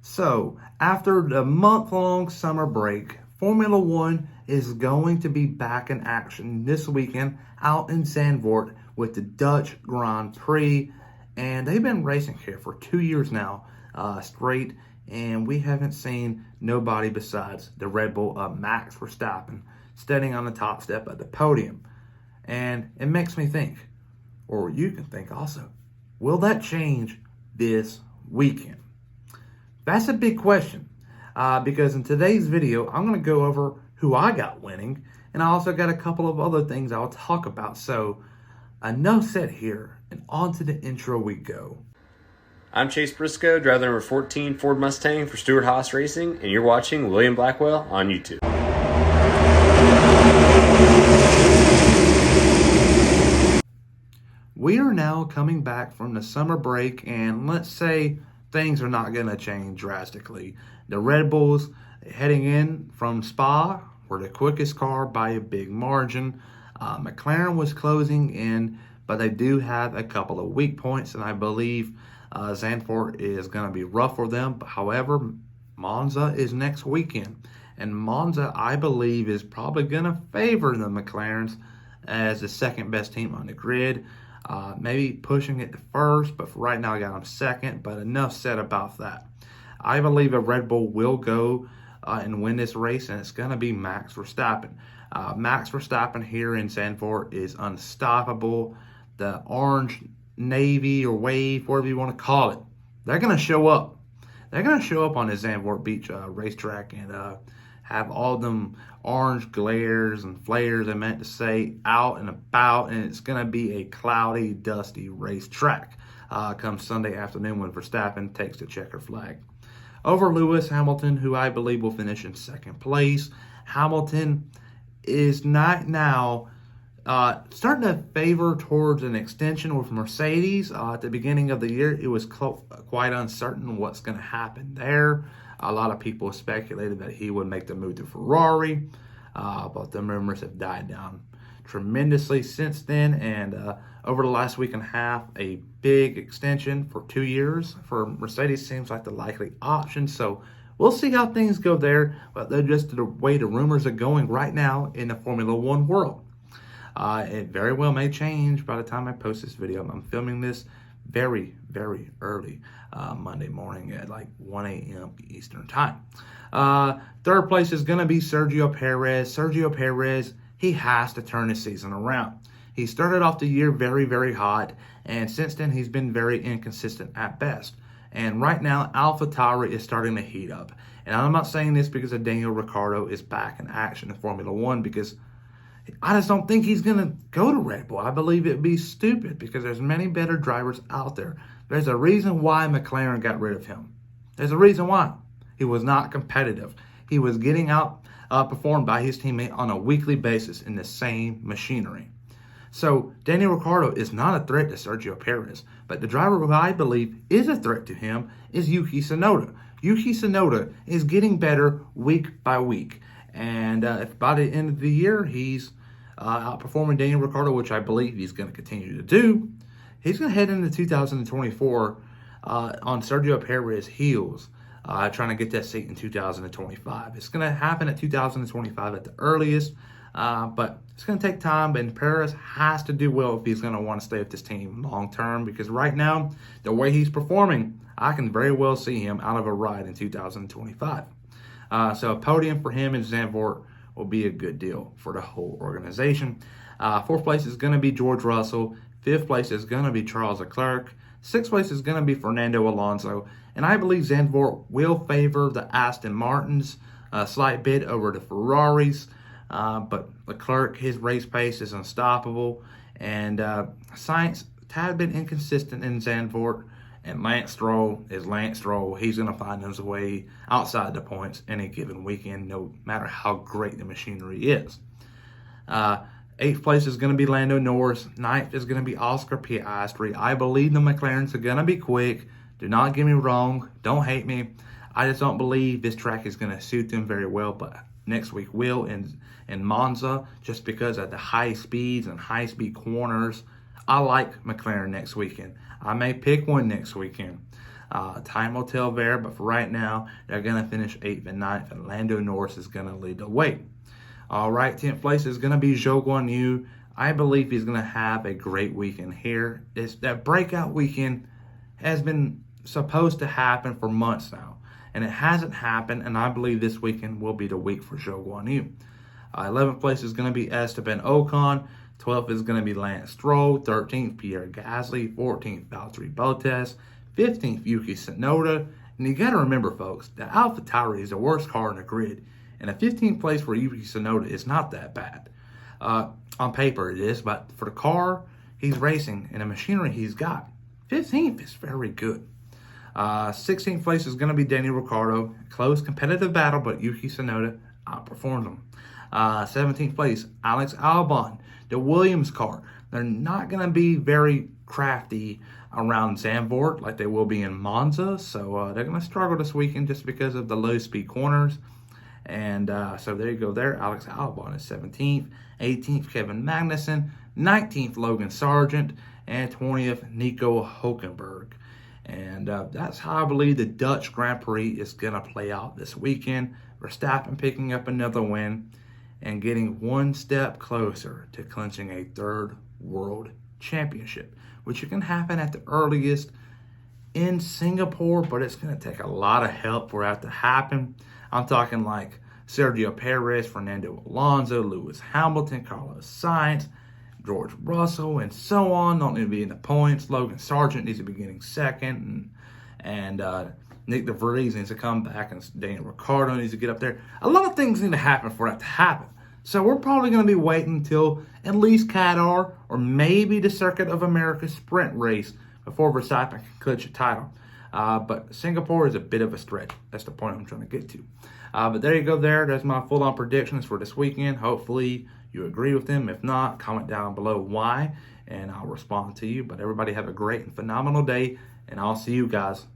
So, after the month-long summer break, Formula One is going to be back in action this weekend out in Zandvoort with the Dutch Grand Prix. And they've been racing here for 2 years now straight, and we haven't seen nobody besides the Red Bull Max Verstappen standing on the top step of the podium. And it makes me think, or you can think also, will that change this weekend? That's a big question because in today's video, I'm going to go over who I got winning, and I also got a couple of other things I'll talk about. So enough said here, and on to the intro we go. I'm Chase Briscoe, driver number 14 Ford Mustang for Stewart Haas Racing, and you're watching William Blackwell on YouTube. We are now coming back from the summer break, and let's say things are not going to change drastically. The Red Bulls heading in from Spa were the quickest car by a big margin. McLaren was closing in, but they do have a couple of weak points, and I believe Zandvoort is going to be rough for them. However, Monza is next weekend, and Monza, I believe, is probably going to favor the McLarens as the second best team on the grid. Maybe pushing it to first, but for right now I got them second. But enough said about that. I believe a Red Bull will go and win this race, and it's going to be Max Verstappen. Max Verstappen here in Zandvoort is unstoppable. The orange navy or wave, whatever you want to call it, they're going to show up. They're going to show up on the Zandvoort Beach racetrack and have all them orange glares and flares, I meant to say, out and about, and it's going to be a cloudy, dusty racetrack come Sunday afternoon when Verstappen takes the checker flag over Lewis Hamilton, who I believe will finish in second place. Hamilton is not now starting to favor towards an extension with Mercedes. At the beginning of the year, it was quite uncertain what's going to happen there. A lot of people speculated that he would make the move to Ferrari, but the rumors have died down tremendously since then. And over the last week and a half, a big extension for 2 years for Mercedes seems like the likely option. So we'll see how things go there, but they're just the way the rumors are going right now in the Formula One world. It very well may change by the time I post this video. I'm filming this very, very early Monday morning at like 1 a.m. Eastern time. Third place is going to be Sergio Perez. Sergio Perez, he has to turn his season around. He started off the year very, very hot, and since then he's been very inconsistent at best. And right now, AlphaTauri is starting to heat up. And I'm not saying this because of Daniel Ricciardo is back in action in Formula One, because I just don't think he's going to go to Red Bull. I believe it'd be stupid because there's many better drivers out there. There's a reason why McLaren got rid of him. There's a reason why. He was not competitive. He was getting outperformed by his teammate on a weekly basis in the same machinery. So Daniel Ricciardo is not a threat to Sergio Perez, but the driver who I believe is a threat to him is Yuki Tsunoda. Yuki Tsunoda is getting better week by week. And if by the end of the year he's outperforming Daniel Ricciardo, which I believe he's going to continue to do, he's going to head into 2024 on Sergio Perez's heels, trying to get that seat in 2025. It's going to happen at 2025 at the earliest, but it's going to take time. And Perez has to do well if he's going to want to stay with this team long term, because right now, the way he's performing, I can very well see him out of a ride in 2025. So a podium for him in Zandvoort will be a good deal for the whole organization. Fourth place is going to be George Russell. Fifth place is going to be Charles Leclerc. Sixth place is going to be Fernando Alonso. And I believe Zandvoort will favor the Aston Martins a slight bit over the Ferraris. But Leclerc, his race pace is unstoppable. And Sainz, tad bit inconsistent in Zandvoort. And Lance Stroll is Lance Stroll. He's going to find his way outside the points any given weekend, no matter how great the machinery is. Eighth place is going to be Lando Norris. Ninth is going to be Oscar Piastri. I believe the McLarens are going to be quick. Do not get me wrong. Don't hate me. I just don't believe this track is going to suit them very well, but next week will in Monza, just because of the high speeds and high-speed corners. I like McLaren next weekend. I may pick one next weekend. Time will tell there, but for right now, they're going to finish 8th and 9th, and Lando Norris is going to lead the way. All right, 10th place is going to be Zhou Guan Yu. I believe he's going to have a great weekend here. That breakout weekend has been supposed to happen for months now, and it hasn't happened, and I believe this weekend will be the week for Zhou Guan Yu. 11th place is going to be Esteban Ocon. 12th is going to be Lance Stroll. 13th, Pierre Gasly. 14th, Valtteri Bottas. 15th, Yuki Tsunoda. And you got to remember, folks, the AlphaTauri is the worst car in the grid. And a 15th place for Yuki Tsunoda is not that bad. On paper it is, but for the car he's racing and the machinery he's got, 15th is very good. 16th place is going to be Daniel Ricciardo. Close competitive battle, but Yuki Tsunoda outperforms him. 17th place, Alex Albon. The Williams car, they're not going to be very crafty around Zandvoort like they will be in Monza. So they're going to struggle this weekend just because of the low-speed corners. And so there you go there. Alex Albon is 17th. 18th, Kevin Magnussen. 19th, Logan Sargent. And 20th, Nico Hulkenberg. And that's how I believe the Dutch Grand Prix is going to play out this weekend. Verstappen picking up another win and getting one step closer to clinching a third world championship, which can happen at the earliest in Singapore, but it's going to take a lot of help for that to happen. I'm talking like Sergio Perez, Fernando Alonso, Lewis Hamilton, Carlos Sainz, George Russell, and so on. Don't need to be in the points. Logan Sargent needs to be getting second, and Nick DeVries needs to come back, and Daniel Ricciardo needs to get up there. A lot of things need to happen for that to happen. So we're probably going to be waiting until at least Qatar or maybe the Circuit of America sprint race before Verstappen can clinch a title. But Singapore is a bit of a stretch. That's the point I'm trying to get to. But there you go there. That's my full-on predictions for this weekend. Hopefully you agree with them. If not, comment down below why, and I'll respond to you. But everybody have a great and phenomenal day, and I'll see you guys